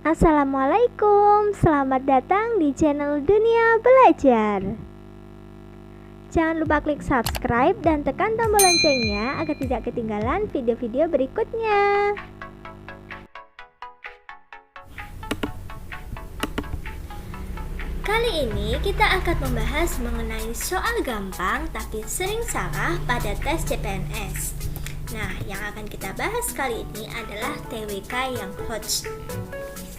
Assalamualaikum, selamat datang di channel Dunia Belajar. Jangan lupa klik subscribe dan tekan tombol loncengnya agar tidak ketinggalan video-video berikutnya. Kali ini kita akan membahas mengenai soal gampang tapi sering salah pada tes CPNS. Nah, yang akan kita bahas kali ini adalah TWK yang HOTS.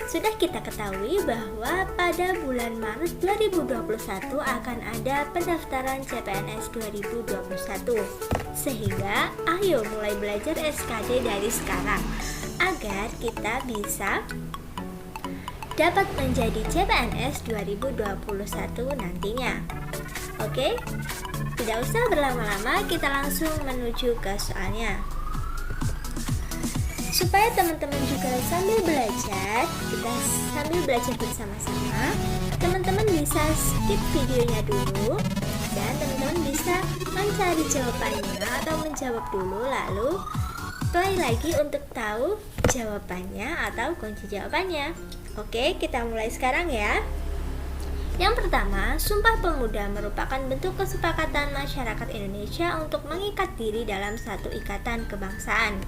Sudah kita ketahui bahwa pada bulan Maret 2021 akan ada pendaftaran CPNS 2021. Sehingga ayo mulai belajar SKD dari sekarang agar kita bisa dapat menjadi CPNS 2021 nantinya. Oke? Tidak usah berlama-lama, kita langsung menuju ke soalnya. Supaya teman-teman juga sambil belajar, kita sambil belajar bersama-sama, teman-teman bisa skip videonya dulu dan teman-teman bisa mencari jawabannya atau menjawab dulu, lalu play lagi untuk tahu jawabannya atau kunci jawabannya. Oke, kita mulai sekarang ya. Yang pertama, Sumpah Pemuda merupakan bentuk kesepakatan masyarakat Indonesia untuk mengikat diri dalam satu ikatan kebangsaan.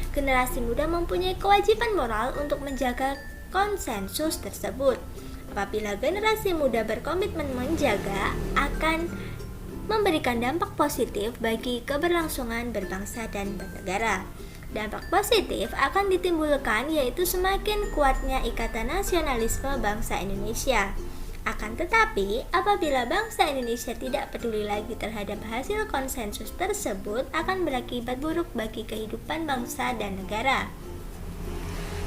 Generasi muda mempunyai kewajiban moral untuk menjaga konsensus tersebut. Apabila generasi muda berkomitmen menjaga, akan memberikan dampak positif bagi keberlangsungan berbangsa dan bernegara. Dampak positif akan ditimbulkan yaitu semakin kuatnya ikatan nasionalisme bangsa Indonesia. Akan tetapi, apabila bangsa Indonesia tidak peduli lagi terhadap hasil konsensus tersebut, akan berakibat buruk bagi kehidupan bangsa dan negara.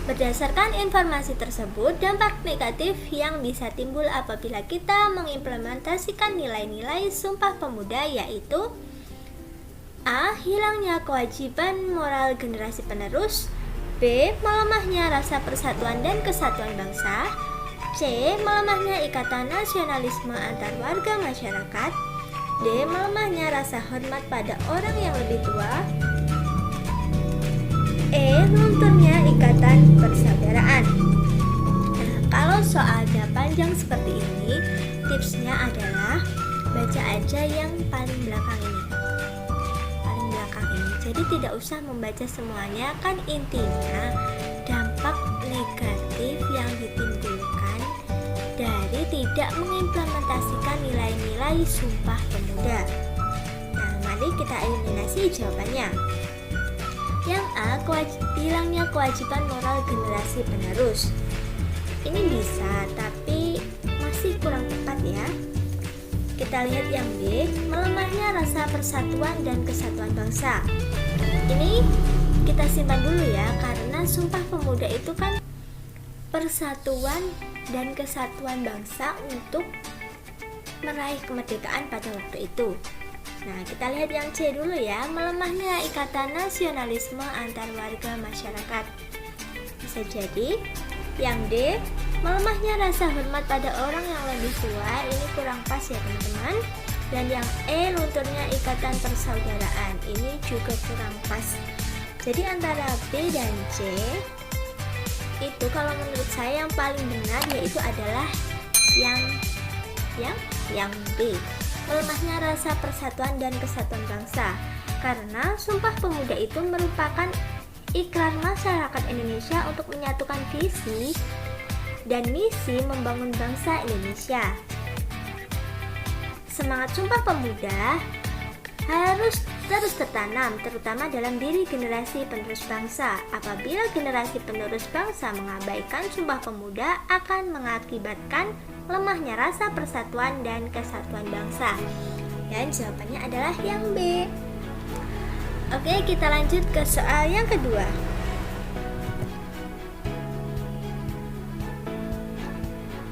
Berdasarkan informasi tersebut, dampak negatif yang bisa timbul apabila kita mengimplementasikan nilai-nilai Sumpah Pemuda yaitu A. Hilangnya kewajiban moral generasi penerus. B. Melemahnya rasa persatuan dan kesatuan bangsa. C. Melemahnya ikatan nasionalisme antar warga masyarakat. D. Melemahnya rasa hormat pada orang yang lebih tua. E. Lunturnya ikatan persaudaraan. Nah, kalau soalnya panjang seperti ini, tipsnya adalah baca aja yang paling belakang ini. Jadi tidak usah membaca semuanya, kan intinya dampak negatif yang ditimbulkan dari tidak mengimplementasikan nilai-nilai Sumpah Pemuda. Nah, mari kita eliminasi jawabannya. Yang A, hilangnya kewajiban moral generasi penerus. Ini bisa, tapi masih kurang tepat ya. Kita lihat yang B, melemahnya rasa persatuan dan kesatuan bangsa. Ini kita simpan dulu ya, karena Sumpah Pemuda itu kan persatuan dan kesatuan bangsa untuk meraih kemerdekaan pada waktu itu. Nah, kita lihat yang C dulu ya, melemahnya ikatan nasionalisme antar warga masyarakat. Bisa jadi yang D, melemahnya rasa hormat pada orang yang lebih tua. Ini kurang pas ya teman-teman. Dan yang E, lunturnya ikatan persaudaraan. Ini juga kurang pas. Jadi antara B dan C itu kalau menurut saya yang paling benar yaitu adalah yang B, melemahnya rasa persatuan dan kesatuan bangsa. Karena Sumpah Pemuda itu merupakan ikrar masyarakat Indonesia untuk menyatukan visi dan misi membangun bangsa Indonesia. Semangat Sumpah Pemuda harus terus tertanam, terutama dalam diri generasi penerus bangsa. Apabila generasi penerus bangsa mengabaikan Sumpah Pemuda, akan mengakibatkan lemahnya rasa persatuan dan kesatuan bangsa. Dan jawabannya adalah yang B. Oke, kita lanjut ke soal yang kedua.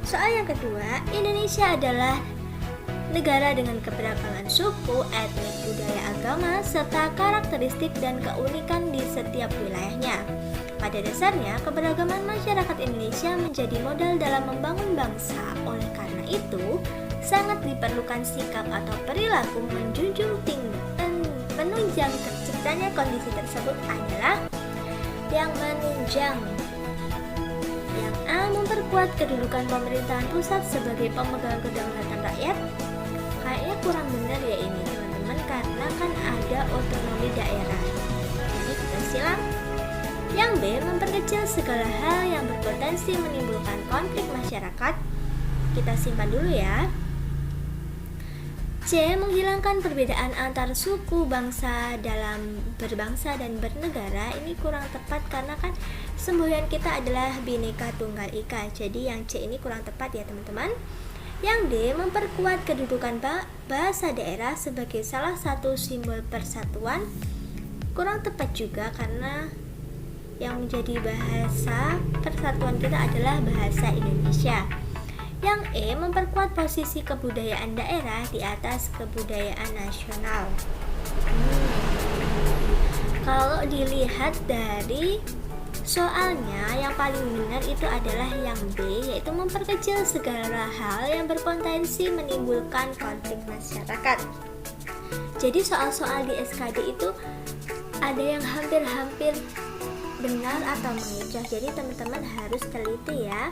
Soal yang kedua, Indonesia adalah negara dengan keberagaman suku, etnik, budaya, agama, serta karakteristik dan keunikan di setiap wilayahnya. Pada dasarnya, keberagaman masyarakat Indonesia menjadi modal dalam membangun bangsa. Oleh karena itu, sangat diperlukan sikap atau perilaku menjunjung tinggi penunjang terciptanya kondisi tersebut adalah yang menunjang. Yang A, memperkuat kedudukan pemerintahan pusat sebagai pemegang kedaulatan rakyat. Kayaknya kurang benar ya ini teman-teman, karena kan ada otonomi daerah. Jadi kita silang. Yang B, memperkecil segala hal yang berpotensi menimbulkan konflik masyarakat. Kita simpan dulu ya. C, menghilangkan perbedaan antar suku bangsa dalam berbangsa dan bernegara. Ini kurang tepat karena kan semboyan kita adalah Bhinneka Tunggal Ika. Jadi yang C ini kurang tepat ya teman-teman. Yang D, memperkuat kedudukan bahasa daerah sebagai salah satu simbol persatuan. Kurang tepat juga karena yang menjadi bahasa persatuan kita adalah bahasa Indonesia. Yang E, memperkuat posisi kebudayaan daerah di atas kebudayaan nasional. Kalau dilihat dari soalnya, yang paling benar itu adalah yang B, yaitu memperkecil segala hal yang berpotensi menimbulkan konflik masyarakat. Jadi soal-soal di SKD itu ada yang hampir-hampir benar atau mengecoh. Jadi teman-teman harus teliti ya,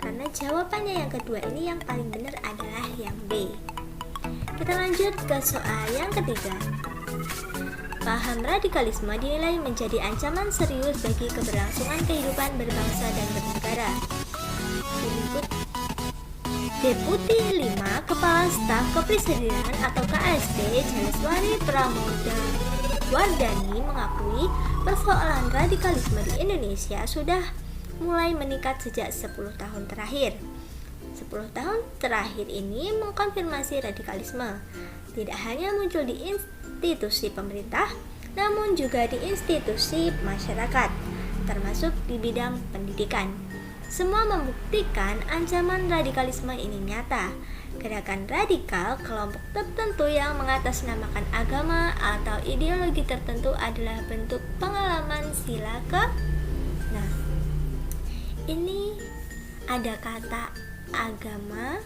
karena jawabannya yang kedua ini yang paling benar adalah yang B. Kita lanjut ke soal yang ketiga. Paham radikalisme dinilai menjadi ancaman serius bagi keberlangsungan kehidupan berbangsa dan bernegara. Berikut Deputi 5 Kepala Staf Kepresidenan atau KSP Jaleswari Pramodawardhani mengakui persoalan radikalisme di Indonesia sudah mulai meningkat sejak 10 tahun terakhir. 10 tahun terakhir ini mengkonfirmasi radikalisme tidak hanya muncul di institusi pemerintah, namun juga di institusi masyarakat, termasuk di bidang pendidikan. Semua membuktikan ancaman radikalisme ini nyata. Gerakan radikal kelompok tertentu yang mengatasnamakan agama atau ideologi tertentu adalah bentuk pengalaman sila ke. Nah, ini ada kata agama,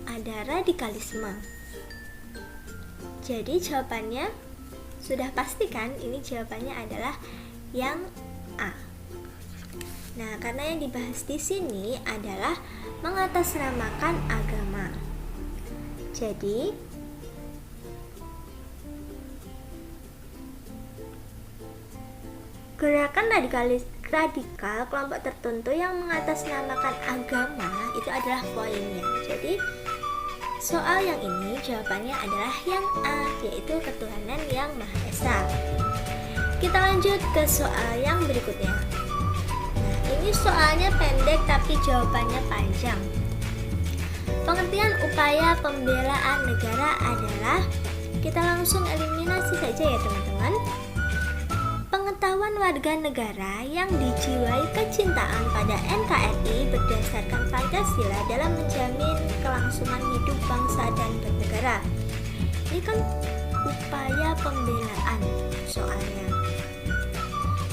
ada radikalisme. Jadi jawabannya sudah pasti kan? Ini jawabannya adalah yang A. Nah, karena yang dibahas di sini adalah mengatasnamakan agama. Jadi gerakan radikal kelompok tertentu yang mengatasnamakan agama itu adalah poinnya. Jadi soal yang ini jawabannya adalah yang A, yaitu ketuhanan yang Maha Esa. Kita lanjut ke soal yang berikutnya. Nah, ini soalnya pendek tapi jawabannya panjang. Pengertian upaya pembelaan negara adalah, kita langsung eliminasi saja ya teman-teman. Pengetahuan warga negara yang dijiwai kecintaan pada NKRI berdasarkan Pancasila dalam menjamin kelangsungan hidup bangsa dan bernegara. Ini kan upaya pembelaan soalnya.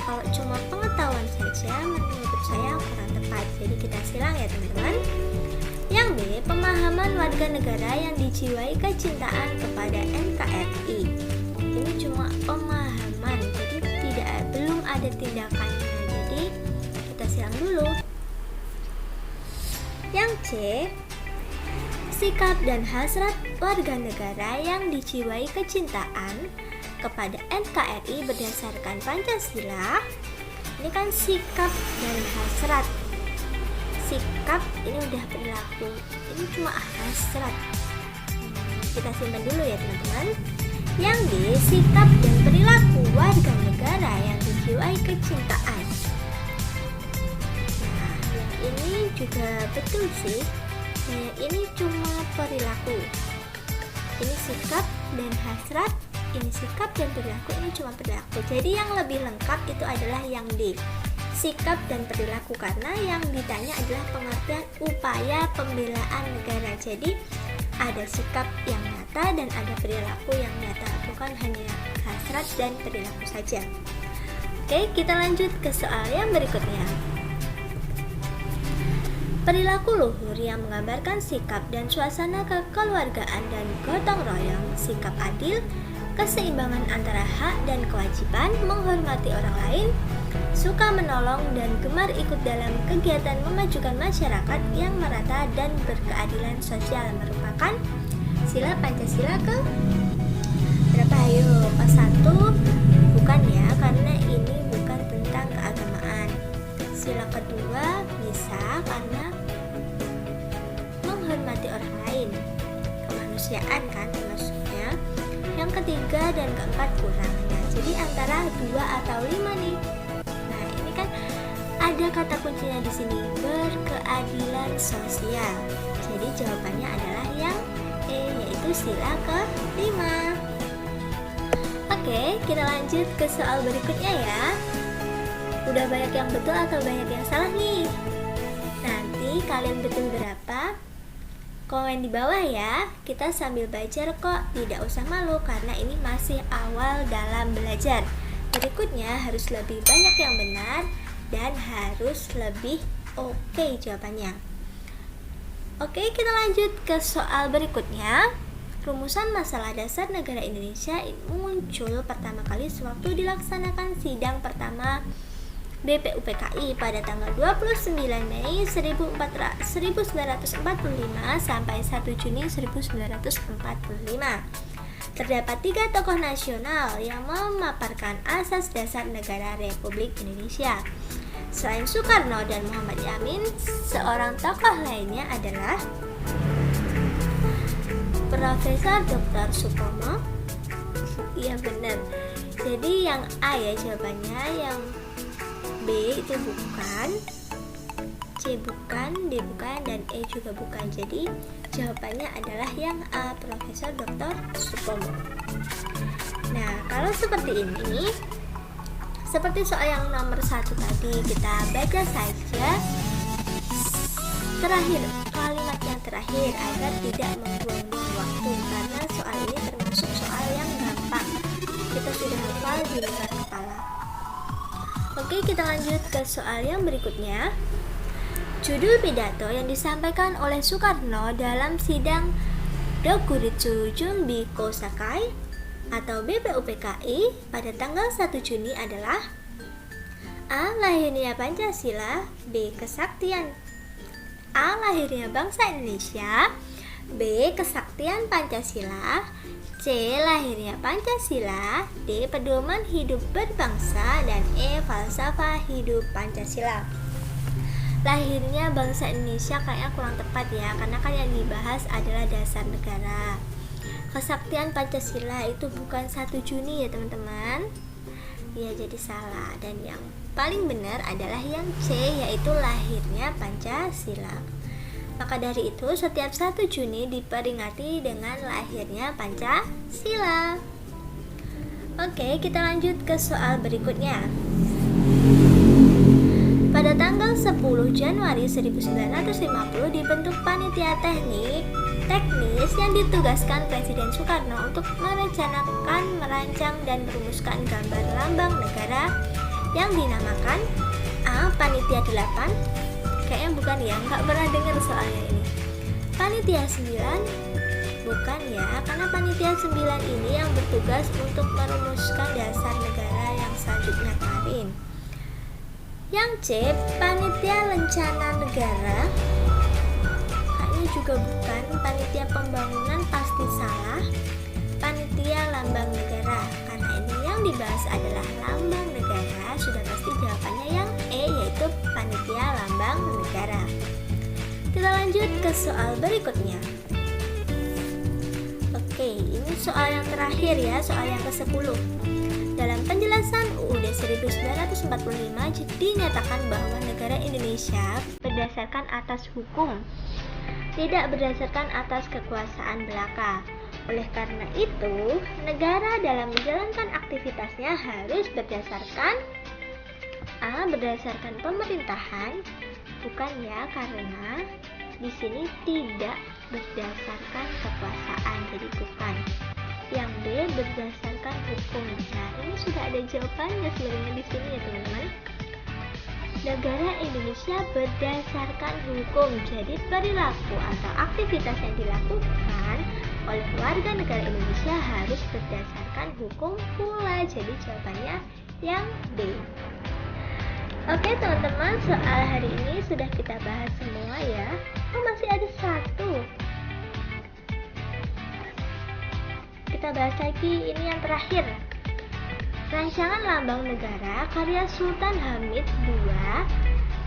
Kalau cuma pengetahuan saja menurut saya kurang tepat. Jadi kita silang ya teman-teman. Yang B, pemahaman warga negara yang dijiwai kecintaan kepada NKRI. Ini cuma pemahaman, jadi belum ada tindakannya. Jadi kita silang dulu. Yang C, sikap dan hasrat warga negara yang dijiwai kecintaan kepada NKRI berdasarkan Pancasila. Ini kan sikap dan hasrat. Sikap ini udah perilaku, ini cuma hasrat. Kita simpan dulu ya teman-teman. Yang D, sikap dan perilaku warga negara yang dijiwai kecintaan. Nah, yang ini juga betul sih. Nah, yang ini cuma perilaku. Ini sikap dan hasrat. Ini sikap dan perilaku, ini cuma perilaku. Jadi yang lebih lengkap itu adalah yang D, sikap dan perilaku, karena yang ditanya adalah pengertian upaya pembelaan negara. Jadi ada sikap yang nyata dan ada perilaku yang nyata, bukan hanya hasrat dan perilaku saja. Oke, kita lanjut ke soal yang berikutnya. Perilaku luhur yang menggambarkan sikap dan suasana kekeluargaan dan gotong royong, sikap adil, keseimbangan antara hak dan kewajiban, menghormati orang lain, suka menolong, dan gemar ikut dalam kegiatan memajukan masyarakat yang merata dan berkeadilan sosial merupakan sila Pancasila ke berapa? Ayo, pas 1 bukan ya, karena ini bukan tentang keagamaan. Sila kedua bisa karena menghormati orang lain, kemanusiaan kan maksudnya. Yang ketiga dan keempat kurang. Nah, jadi antara 2 atau 5 nih. Nah, ini kan ada kata kuncinya di sini, berkeadilan sosial. Jadi jawabannya adalah yang E, yaitu sila ke-5. Oke, kita lanjut ke soal berikutnya ya. Udah banyak yang betul atau banyak yang salah nih? Nanti kalian betul berapa? Komen di bawah ya. Kita sambil belajar kok, tidak usah malu karena ini masih awal dalam belajar. Berikutnya harus lebih banyak yang benar dan harus lebih oke jawabannya. Oke, kita lanjut ke soal berikutnya. Rumusan masalah dasar negara Indonesia muncul pertama kali sewaktu dilaksanakan sidang pertama BPUPKI pada tanggal 29 Mei 1945 sampai 1 Juni 1945. Terdapat 3 tokoh nasional yang memaparkan asas dasar negara Republik Indonesia. Selain Soekarno dan Muhammad Yamin, seorang tokoh lainnya adalah Profesor Dr. Supomo. Iya benar. Jadi yang A ya jawabannya, yang B itu bukan, C bukan, D bukan, dan E juga bukan. Jadi jawabannya adalah yang A, Profesor Dr. Supomo. Nah, kalau seperti ini, seperti soal yang nomor 1 tadi, kita baca saja terakhir, kalimat yang terakhir agar tidak membuang-buang waktu, karena soal ini termasuk soal yang gampang. Kita sudah hafal di luar kepala. Oke, kita lanjut ke soal yang berikutnya. Judul pidato yang disampaikan oleh Soekarno dalam sidang Dokuritsu Junbi Kosakai atau BPUPKI pada tanggal 1 Juni adalah A. Lahirnya Pancasila, B. Kesaktian A. Lahirnya bangsa Indonesia, B. Kesaktian Pancasila, C. Lahirnya Pancasila, D. Pedoman hidup berbangsa, dan E. Falsafah hidup Pancasila. Lahirnya bangsa Indonesia kayaknya kurang tepat ya, karena kan yang dibahas adalah dasar negara. Kesaktian Pancasila itu bukan 1 Juni ya teman-teman. Ya, jadi salah. Dan yang paling benar adalah yang C, yaitu lahirnya Pancasila. Maka dari itu setiap 1 Juni diperingati dengan lahirnya Pancasila. Oke, kita lanjut ke soal berikutnya. Pada tanggal 10 Januari 1950 dibentuk panitia teknis yang ditugaskan Presiden Soekarno untuk merencanakan, merancang, dan merumuskan gambar lambang negara yang dinamakan A. Panitia 8. Kayaknya bukan ya, nggak pernah dengar soalnya ini. Panitia 9. Bukan ya, karena panitia 9 ini yang bertugas untuk merumuskan dasar negara yang selanjutnya kemarin. Yang C. Panitia Lencana Negara. Juga bukan. Panitia Pembangunan pasti salah. Panitia Lambang Negara, karena ini yang dibahas adalah lambang negara, sudah pasti jawabannya yang E, yaitu Panitia Lambang Negara. Kita lanjut ke soal berikutnya. Oke, ini soal yang terakhir ya, soal yang ke-10. Dalam penjelasan UUD 1945 dinyatakan bahwa negara Indonesia berdasarkan atas hukum, tidak berdasarkan atas kekuasaan belaka. Oleh karena itu, negara dalam menjalankan aktivitasnya harus berdasarkan A. Berdasarkan pemerintahan. Bukan ya, karena di sini tidak berdasarkan kekuasaan, jadi bukan. Yang B. Berdasarkan hukum. Nah, ini sudah ada jawabannya sebenarnya di sini ya teman-teman. negara Indonesia berdasarkan hukum. Jadi perilaku atau aktivitas yang dilakukan oleh warga negara Indonesia harus berdasarkan hukum pula. Jadi jawabannya yang B. Oke teman-teman, soal hari ini sudah kita bahas semua ya. Oh, masih ada satu. Kita bahas lagi, ini yang terakhir. Rancangan Lambang Negara karya Sultan Hamid II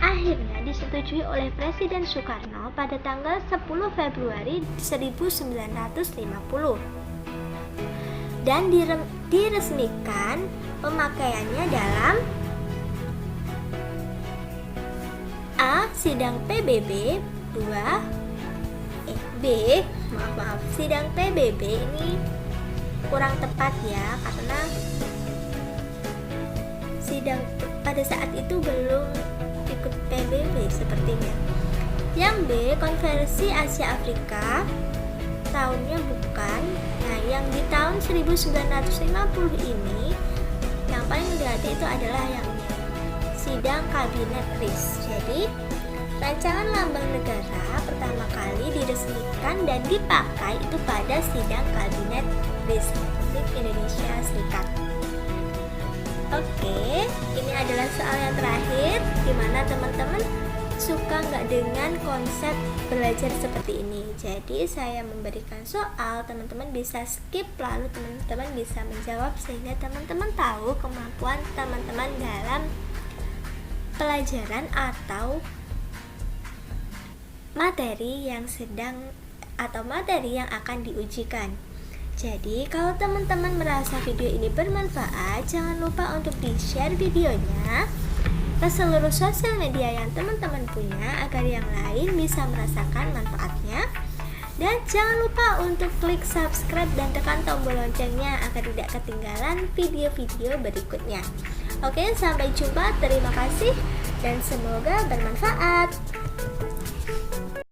akhirnya disetujui oleh Presiden Soekarno pada tanggal 10 Februari 1950 dan diresmikan pemakaiannya dalam A. Sidang PBB 2 Sidang PBB ini kurang tepat ya, karena sidang pada saat itu belum ikut PBB sepertinya. Yang B. Konferensi Asia Afrika, tahunnya bukan. Nah, yang di tahun 1950 ini yang paling hati itu adalah yang ini, Sidang Kabinet RIS. Jadi rancangan lambang negara pertama kali diresmikan dan dipakai itu pada Sidang Kabinet RIS Republik Indonesia Serikat. Oke, ini adalah soal yang terakhir. Gimana teman-teman, suka nggak dengan konsep belajar seperti ini? Jadi saya memberikan soal, teman-teman bisa skip, lalu teman-teman bisa menjawab sehingga teman-teman tahu kemampuan teman-teman dalam pelajaran atau materi yang sedang atau materi yang akan diujikan. Jadi kalau teman-teman merasa video ini bermanfaat, jangan lupa untuk di-share videonya ke seluruh sosial media yang teman-teman punya agar yang lain bisa merasakan manfaatnya. Dan jangan lupa untuk klik subscribe dan tekan tombol loncengnya agar tidak ketinggalan video-video berikutnya. Oke, sampai jumpa, terima kasih dan semoga bermanfaat.